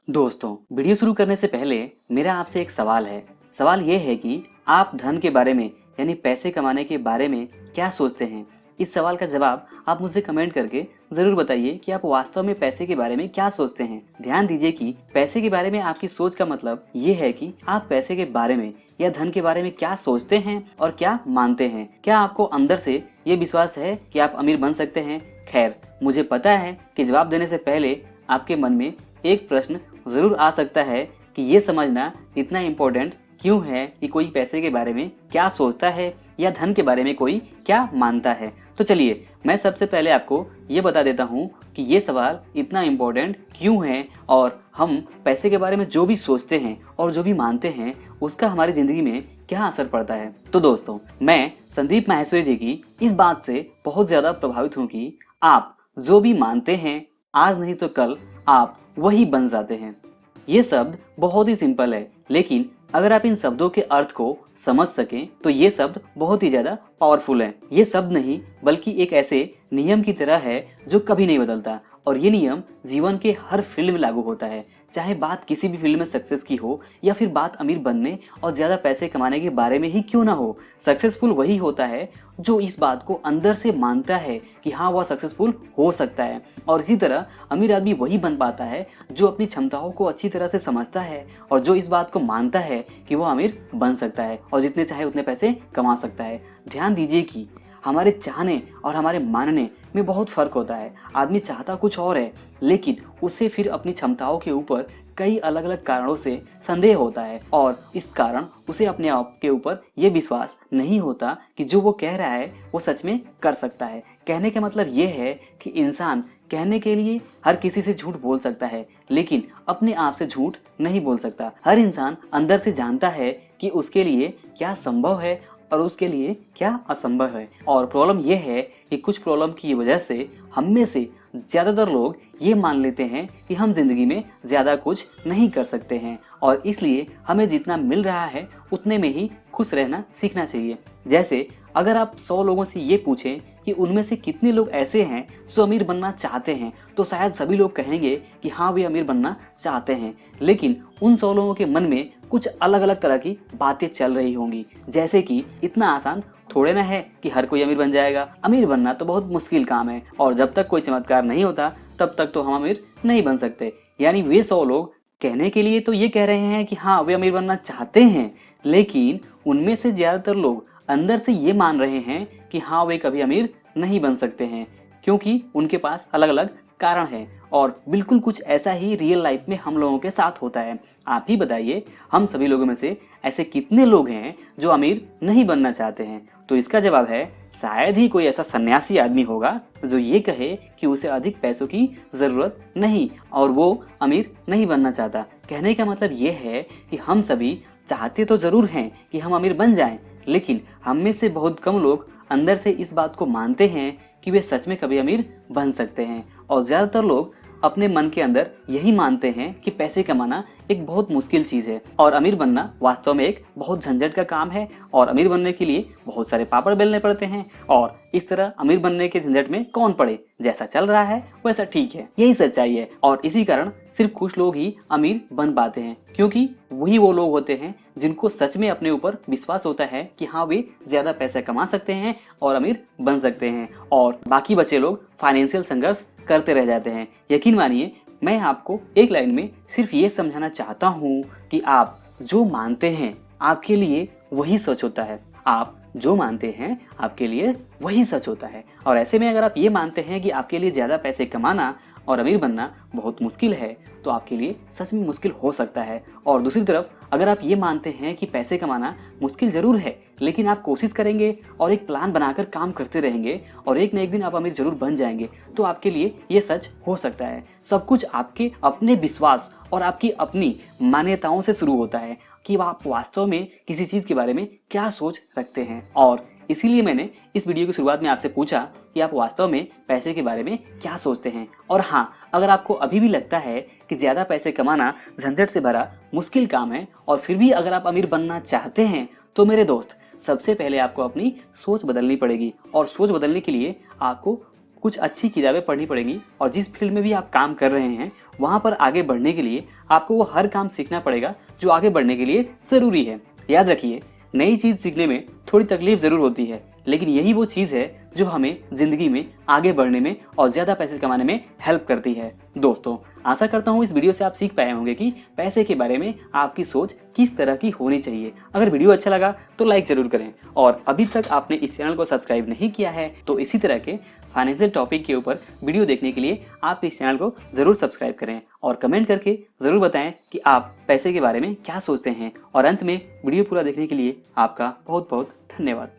दोस्तों, वीडियो शुरू करने से पहले मेरा आपसे एक सवाल है। सवाल ये है कि आप धन के बारे में यानी पैसे कमाने के बारे में क्या सोचते हैं? इस सवाल का जवाब आप मुझे कमेंट करके ज़रूर बताइए कि आप वास्तव में पैसे के बारे में क्या सोचते हैं। ध्यान दीजिए कि पैसे के बारे में आपकी सोच का मतलब ये है कि आप पैसे के बारे में या धन के बारे में क्या सोचते हैं और क्या मानते हैं। क्या आपको अंदर से ये विश्वास है कि आप अमीर बन सकते हैं? खैर, मुझे पता है कि जवाब देने से पहले आपके मन में एक प्रश्न ज़रूर आ सकता है कि ये समझना इतना इम्पोर्टेंट क्यों है कि कोई पैसे के बारे में क्या सोचता है या धन के बारे में कोई क्या मानता है। तो चलिए, मैं सबसे पहले आपको ये बता देता हूँ कि ये सवाल इतना इम्पोर्टेंट क्यों है और हम पैसे के बारे में जो भी सोचते हैं और जो भी मानते हैं उसका हमारी ज़िंदगी में क्या असर पड़ता है। तो दोस्तों, मैं संदीप माहेश्वरी जी की इस बात से बहुत ज़्यादा प्रभावित हूँ कि आप जो भी मानते हैं आज नहीं तो कल आप वही बन जाते हैं। ये शब्द बहुत ही सिंपल है, लेकिन अगर आप इन शब्दों के अर्थ को समझ सकें तो ये शब्द बहुत ही ज्यादा पावरफुल है। ये शब्द नहीं बल्कि एक ऐसे नियम की तरह है जो कभी नहीं बदलता और ये नियम जीवन के हर फील्ड में लागू होता है। चाहे बात किसी भी फील्ड में सक्सेस की हो या फिर बात अमीर बनने और ज्यादा पैसे कमाने के बारे में ही क्यों ना हो, सक्सेसफुल वही होता है जो इस बात को अंदर से मानता है कि हाँ, वह सक्सेसफुल हो सकता है। और इसी तरह अमीर आदमी वही बन पाता है जो अपनी क्षमताओं को अच्छी तरह से समझता है और जो इस बात को मानता है कि वह अमीर बन सकता है और जितने चाहे उतने पैसे कमा सकता है। ध्यान दीजिए कि हमारे चाहने और हमारे मानने में बहुत फर्क होता है। आदमी चाहता कुछ और है, लेकिन उसे फिर अपनी क्षमताओं के ऊपर कई अलग अलग कारणों से संदेह होता है और इस कारण उसे अपने आप के ऊपर ये विश्वास नहीं होता कि जो वो कह रहा है वो सच में कर सकता है। कहने का मतलब ये है कि इंसान कहने के लिए हर किसी से झूठ बोल सकता है, लेकिन अपने आप से झूठ नहीं बोल सकता। हर इंसान अंदर से जानता है कि उसके लिए क्या संभव है और उसके लिए क्या असंभव है। और प्रॉब्लम यह है कि कुछ प्रॉब्लम की वजह से हम में से ज़्यादातर लोग ये मान लेते हैं कि हम जिंदगी में ज़्यादा कुछ नहीं कर सकते हैं और इसलिए हमें जितना मिल रहा है उतने में ही खुश रहना सीखना चाहिए। जैसे अगर आप 100 लोगों से ये पूछें कि उनमें से कितने लोग ऐसे हैं जो अमीर बनना चाहते हैं, तो शायद सभी लोग कहेंगे कि हाँ, वे अमीर बनना चाहते हैं। लेकिन उन 100 लोगों के मन में कुछ अलग अलग तरह की बातें चल रही होंगी, जैसे कि इतना आसान थोड़े ना है कि हर कोई अमीर बन जाएगा। अमीर बनना तो बहुत मुश्किल काम है और जब तक कोई चमत्कार नहीं होता तब तक तो हम अमीर नहीं बन सकते। यानी वे 100 लोग कहने के लिए तो ये कह रहे हैं कि हाँ, वे अमीर बनना चाहते हैं, लेकिन उनमें से ज़्यादातर लोग अंदर से ये मान रहे हैं कि हाँ, वे कभी अमीर नहीं बन सकते हैं, क्योंकि उनके पास अलग अलग कारण है। और बिल्कुल कुछ ऐसा ही रियल लाइफ में हम लोगों के साथ होता है। आप ही बताइए, हम सभी लोगों में से ऐसे कितने लोग हैं जो अमीर नहीं बनना चाहते हैं? तो इसका जवाब है, शायद ही कोई ऐसा सन्यासी आदमी होगा जो ये कहे कि उसे अधिक पैसों की ज़रूरत नहीं और वो अमीर नहीं बनना चाहता। कहने का मतलब ये है कि हम सभी चाहते तो ज़रूर हैं कि हम अमीर बन जाएं, लेकिन हम में से बहुत कम लोग अंदर से इस बात को मानते हैं कि वे सच में कभी अमीर बन सकते हैं। और ज़्यादातर लोग अपने मन के अंदर यही मानते हैं कि पैसे कमाना एक बहुत मुश्किल चीज़ है और अमीर बनना वास्तव में एक बहुत झंझट का काम है और अमीर बनने के लिए बहुत सारे पापड़ बेलने पड़ते हैं और इस तरह अमीर बनने के झंझट में कौन पड़े, जैसा चल रहा है वैसा ठीक है। यही सच्चाई है और इसी कारण सिर्फ कुछ लोग ही अमीर बन पाते हैं, क्योंकि वही वो लोग होते हैं जिनको सच में अपने ऊपर विश्वास होता है कि हाँ, वे ज़्यादा पैसा कमा सकते हैं और अमीर बन सकते हैं और बाकी बचे लोग फाइनेंशियल संघर्ष करते रह जाते हैं। यकीन मानिए, मैं आपको एक लाइन में सिर्फ ये समझाना चाहता हूँ कि आप जो मानते हैं आपके लिए वही सच होता है। आप जो मानते हैं आपके लिए वही सच होता है। और ऐसे में अगर आप ये मानते हैं कि आपके लिए ज़्यादा पैसे कमाना और अमीर बनना बहुत मुश्किल है, तो आपके लिए सच में मुश्किल हो सकता है। और दूसरी तरफ अगर आप ये मानते हैं कि पैसे कमाना मुश्किल ज़रूर है, लेकिन आप कोशिश करेंगे और एक प्लान बनाकर काम करते रहेंगे और एक न एक दिन आप अमीर जरूर बन जाएंगे, तो आपके लिए ये सच हो सकता है। सब कुछ आपके अपने विश्वास और आपकी अपनी मान्यताओं से शुरू होता है कि आप वास्तव में किसी चीज़ के बारे में क्या सोच रखते हैं। और इसीलिए मैंने इस वीडियो की शुरुआत में आपसे पूछा कि आप वास्तव में पैसे के बारे में क्या सोचते हैं। और हाँ, अगर आपको अभी भी लगता है कि ज़्यादा पैसे कमाना झंझट से भरा मुश्किल काम है और फिर भी अगर आप अमीर बनना चाहते हैं, तो मेरे दोस्त, सबसे पहले आपको अपनी सोच बदलनी पड़ेगी। और सोच बदलने के लिए आपको कुछ अच्छी किताबें पढ़नी पड़ेंगी और जिस फील्ड में भी आप काम कर रहे हैं वहाँ पर आगे बढ़ने के लिए आपको वो हर काम सीखना पड़ेगा जो आगे बढ़ने के लिए ज़रूरी है। याद रखिए, नई चीज़ सीखने में थोड़ी तकलीफ ज़रूर होती है, लेकिन यही वो चीज़ है जो हमें ज़िंदगी में आगे बढ़ने में और ज़्यादा पैसे कमाने में हेल्प करती है। दोस्तों, आशा करता हूँ इस वीडियो से आप सीख पाए होंगे कि पैसे के बारे में आपकी सोच किस तरह की होनी चाहिए। अगर वीडियो अच्छा लगा तो लाइक ज़रूर करें, और अभी तक आपने इस चैनल को सब्सक्राइब नहीं किया है तो इसी तरह के फाइनेंशियल टॉपिक के ऊपर वीडियो देखने के लिए आप इस चैनल को ज़रूर सब्सक्राइब करें और कमेंट करके ज़रूर बताएं कि आप पैसे के बारे में क्या सोचते हैं। और अंत में वीडियो पूरा देखने के लिए आपका बहुत बहुत धन्यवाद।